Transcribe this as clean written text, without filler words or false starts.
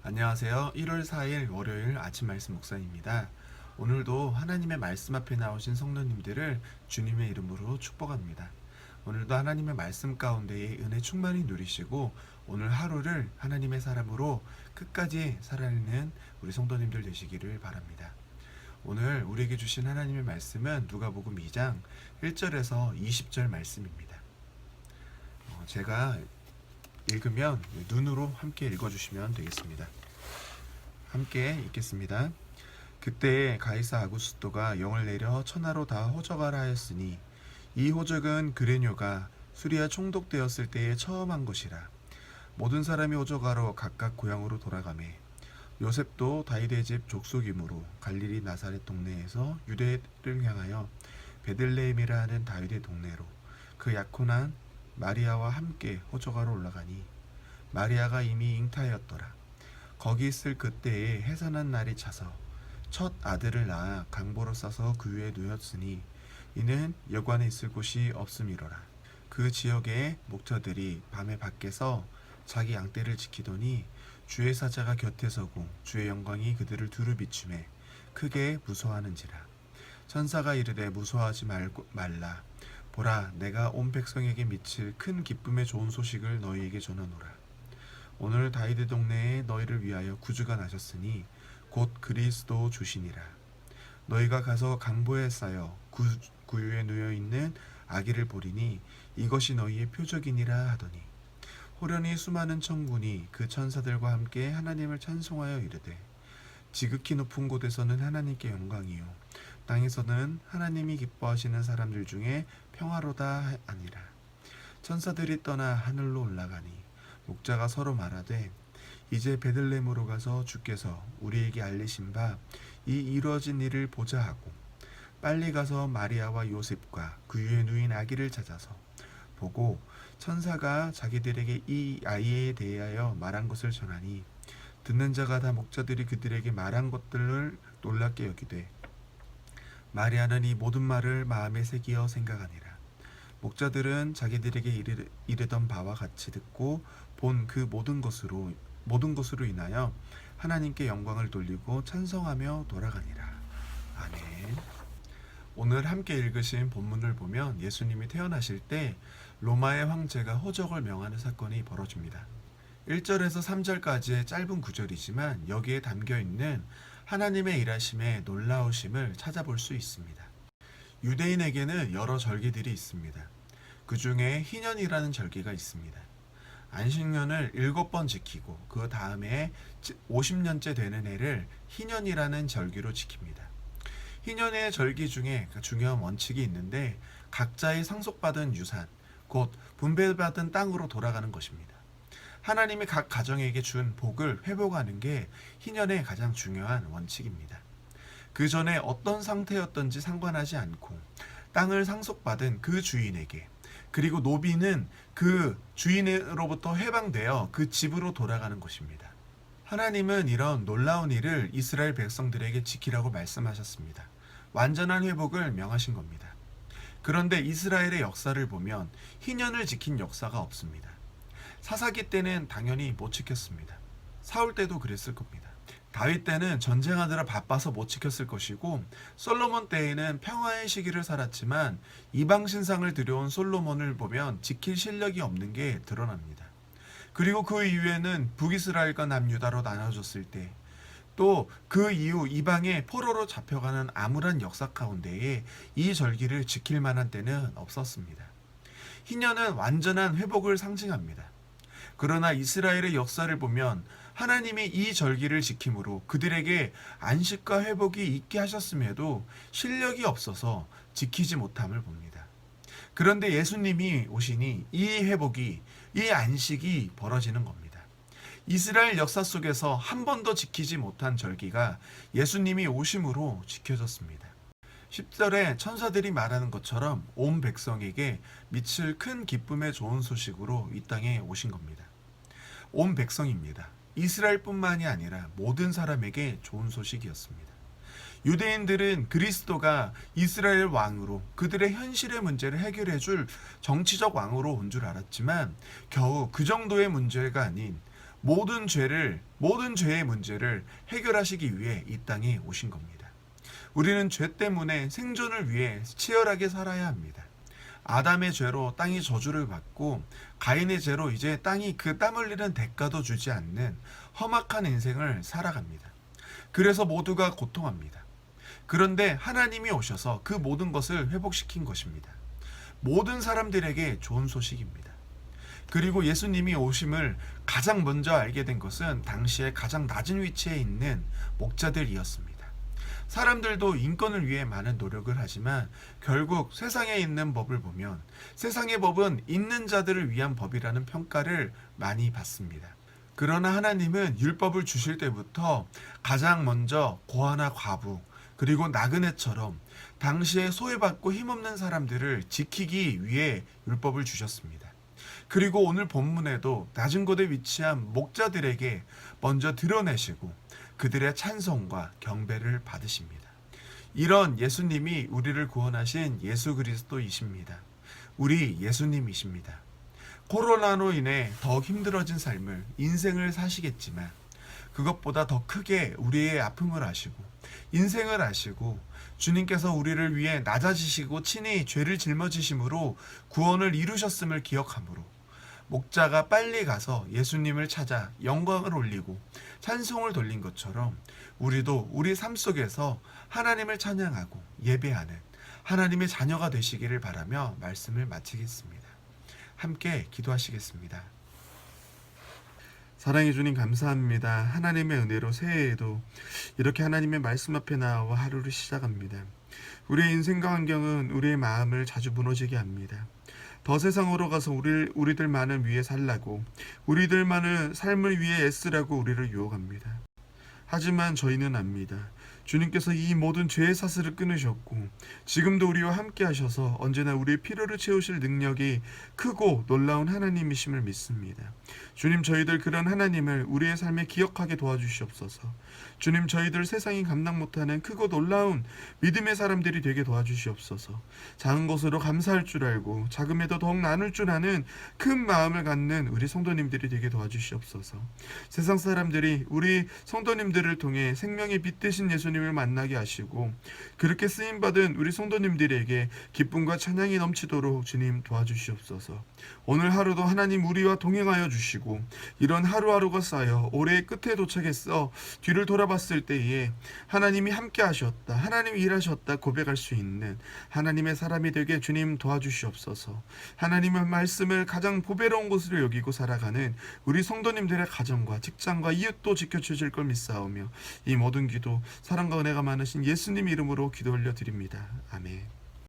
안녕하세요. 1월 4일 월요일 아침 말씀 목사입니다. 오늘도 하나님의 말씀 앞에 나오신 성도님들을 주님의 이름으로 축복합니다. 오늘도 하나님의 말씀 가운데에 은혜 충만히 누리시고 오늘 하루를 하나님의 사람으로 끝까지 살아내는 우리 성도님들 되시기를 바랍니다. 오늘 우리에게 주신 하나님의 말씀은 누가복음 2장 1절에서 20절 말씀입니다. 제가 읽으면 눈으로 함께 읽어주시면 되겠습니다. 함께 읽겠습니다. 그때 가이사 아구스토가 영을 내려 천하로 다 호적하라 하였으니 이 호적은 그레뇨가 수리아 총독되었을 때에 처음 한 것이라. 모든 사람이 호적하러 각각 고향으로 돌아가매 요셉도 다윗의 집 족속이므로 갈릴리 나사렛 동네에서 유대를 향하여 베들레헴이라 하는 다윗의 동네로 그 약혼한 마리아와 함께 호적하러 올라가니 마리아가 이미 잉타였더라. 거기 있을 그때에 해산한 날이 차서 첫 아들을 낳아 강보로 싸서 그 위에 누였으니 이는 여관에 있을 곳이 없음이로라. 그 지역의 목자들이 밤에 밖에서 자기 양떼를 지키더니 주의 사자가 곁에 서고 주의 영광이 그들을 두루 비추매 크게 무서워하는지라. 천사가 이르되 무서워하지 말라. 보라, 내가 온 백성에게 미칠 큰 기쁨의 좋은 소식을 너희에게 전하노라. 오늘 다윗의 동네에 너희를 위하여 구주가 나셨으니 곧 그리스도 주시니라. 너희가 가서 강보에 쌓여 구유에 누여 있는 아기를 보리니 이것이 너희의 표적이니라 하더니 호련히 수많은 천군이 그 천사들과 함께 하나님을 찬송하여 이르되 지극히 높은 곳에서는 하나님께 영광이요 땅에서는 하나님이 기뻐하시는 사람들 중에 평화로다 아니라. 천사들이 떠나 하늘로 올라가니 목자가 서로 말하되 이제 베들레헴으로 가서 주께서 우리에게 알리신 바 이 이루어진 일을 보자 하고 빨리 가서 마리아와 요셉과 그 위에 누인 아기를 찾아서 보고 천사가 자기들에게 이 아이에 대하여 말한 것을 전하니 듣는 자가 다 목자들이 그들에게 말한 것들을 놀랍게 여기되 마리아는 이 모든 말을 마음에 새기어 생각하니라. 목자들은 자기들에게 이르던 바와 같이 듣고 본 그 모든 것으로 인하여 하나님께 영광을 돌리고 찬송하며 돌아가니라. 아멘. 오늘 함께 읽으신 본문을 보면 예수님이 태어나실 때 로마의 황제가 호적을 명하는 사건이 벌어집니다. 1절에서 3절까지의 짧은 구절이지만 여기에 담겨있는 하나님의 일하심의 놀라우심을 찾아볼 수 있습니다. 유대인에게는 여러 절기들이 있습니다. 그 중에 희년이라는 절기가 있습니다. 안식년을 7번 지키고 그 다음에 50년째 되는 해를 희년이라는 절기로 지킵니다. 희년의 절기 중에 중요한 원칙이 있는데 각자의 상속받은 유산, 곧 분배받은 땅으로 돌아가는 것입니다. 하나님이 각 가정에게 준 복을 회복하는 게 희년의 가장 중요한 원칙입니다. 그 전에 어떤 상태였던지 상관하지 않고 땅을 상속받은 그 주인에게, 그리고 노비는 그 주인으로부터 해방되어 그 집으로 돌아가는 것입니다. 하나님은 이런 놀라운 일을 이스라엘 백성들에게 지키라고 말씀하셨습니다. 완전한 회복을 명하신 겁니다. 그런데 이스라엘의 역사를 보면 희년을 지킨 역사가 없습니다. 사사기 때는 당연히 못 지켰습니다. 사울 때도 그랬을 겁니다. 다윗 때는 전쟁하느라 바빠서 못 지켰을 것이고 솔로몬 때에는 평화의 시기를 살았지만 이방 신상을 들여온 솔로몬을 보면 지킬 실력이 없는 게 드러납니다. 그리고 그 이후에는 북이스라엘과 남유다로 나눠졌을 때, 또 그 이후 이방의 포로로 잡혀가는 암울한 역사 가운데에 이 절기를 지킬 만한 때는 없었습니다. 희년은 완전한 회복을 상징합니다. 그러나 이스라엘의 역사를 보면 하나님이 이 절기를 지킴으로 그들에게 안식과 회복이 있게 하셨음에도 실력이 없어서 지키지 못함을 봅니다. 그런데 예수님이 오시니 이 회복이, 이 안식이 벌어지는 겁니다. 이스라엘 역사 속에서 한 번도 지키지 못한 절기가 예수님이 오심으로 지켜졌습니다. 10절에 천사들이 말하는 것처럼 온 백성에게 미칠 큰 기쁨의 좋은 소식으로 이 땅에 오신 겁니다. 온 백성입니다. 이스라엘뿐만이 아니라 모든 사람에게 좋은 소식이었습니다. 유대인들은 그리스도가 이스라엘 왕으로 그들의 현실의 문제를 해결해 줄 정치적 왕으로 온 줄 알았지만 겨우 그 정도의 문제가 아닌 모든 죄의 문제를 해결하시기 위해 이 땅에 오신 겁니다. 우리는 죄 때문에 생존을 위해 치열하게 살아야 합니다. 아담의 죄로 땅이 저주를 받고 가인의 죄로 이제 땅이 그 땀 흘리는 대가도 주지 않는 험악한 인생을 살아갑니다. 그래서 모두가 고통합니다. 그런데 하나님이 오셔서 그 모든 것을 회복시킨 것입니다. 모든 사람들에게 좋은 소식입니다. 그리고 예수님이 오심을 가장 먼저 알게 된 것은 당시에 가장 낮은 위치에 있는 목자들이었습니다. 사람들도 인권을 위해 많은 노력을 하지만 결국 세상에 있는 법을 보면 세상의 법은 있는 자들을 위한 법이라는 평가를 많이 받습니다. 그러나 하나님은 율법을 주실 때부터 가장 먼저 고아나 과부 그리고 나그네처럼 당시에 소외받고 힘없는 사람들을 지키기 위해 율법을 주셨습니다. 그리고 오늘 본문에도 낮은 곳에 위치한 목자들에게 먼저 드러내시고 그들의 찬송과 경배를 받으십니다. 이런 예수님이 우리를 구원하신 예수 그리스도이십니다. 우리 예수님이십니다. 코로나로 인해 더 힘들어진 삶을, 인생을 사시겠지만 그것보다 더 크게 우리의 아픔을 아시고 인생을 아시고 주님께서 우리를 위해 낮아지시고 친히 죄를 짊어지심으로 구원을 이루셨음을 기억함으로 목자가 빨리 가서 예수님을 찾아 영광을 올리고 찬송을 돌린 것처럼 우리도 우리 삶 속에서 하나님을 찬양하고 예배하는 하나님의 자녀가 되시기를 바라며 말씀을 마치겠습니다. 함께 기도하시겠습니다. 사랑해 주님 감사합니다. 하나님의 은혜로 새해에도 이렇게 하나님의 말씀 앞에 나와 하루를 시작합니다. 우리의 인생과 환경은 우리의 마음을 자주 무너지게 합니다. 더 세상으로 가서 우리들만을 위해 살라고 우리들만을 삶을 위해 애쓰라고 우리를 유혹합니다. 하지만 저희는 압니다. 주님께서 이 모든 죄의 사슬을 끊으셨고 지금도 우리와 함께 하셔서 언제나 우리의 필요를 채우실 능력이 크고 놀라운 하나님이심을 믿습니다. 주님, 저희들 그런 하나님을 우리의 삶에 기억하게 도와주시옵소서. 주님, 저희들 세상이 감당 못하는 크고 놀라운 믿음의 사람들이 되게 도와주시옵소서. 작은 것으로 감사할 줄 알고 작음에도 더욱 나눌 줄 아는 큰 마음을 갖는 우리 성도님들이 되게 도와주시옵소서. 세상 사람들이 우리 성도님들을 통해 생명의 빛 되신 예수님을 만나게 하시고 그렇게 쓰임받은 우리 성도님들에게 기쁨과 찬양이 넘치도록 주님 도와주시옵소서. 오늘 하루도 하나님 우리와 동행하여 주시고 이런 하루하루가 쌓여 올해의 끝에 도착했어 뒤를 돌아봤을 때에 하나님이 함께 하셨다, 하나님이 일하셨다 고백할 수 있는 하나님의 사람이 되게 주님 도와주시옵소서. 하나님의 말씀을 가장 보배로운 것으로 여기고 살아가는 우리 성도님들의 가정과 직장과 이웃도 지켜주실 걸 믿사오며 이 모든 기도 사랑과 은혜가 많으신 예수님 이름으로 기도 올려드립니다. 아멘.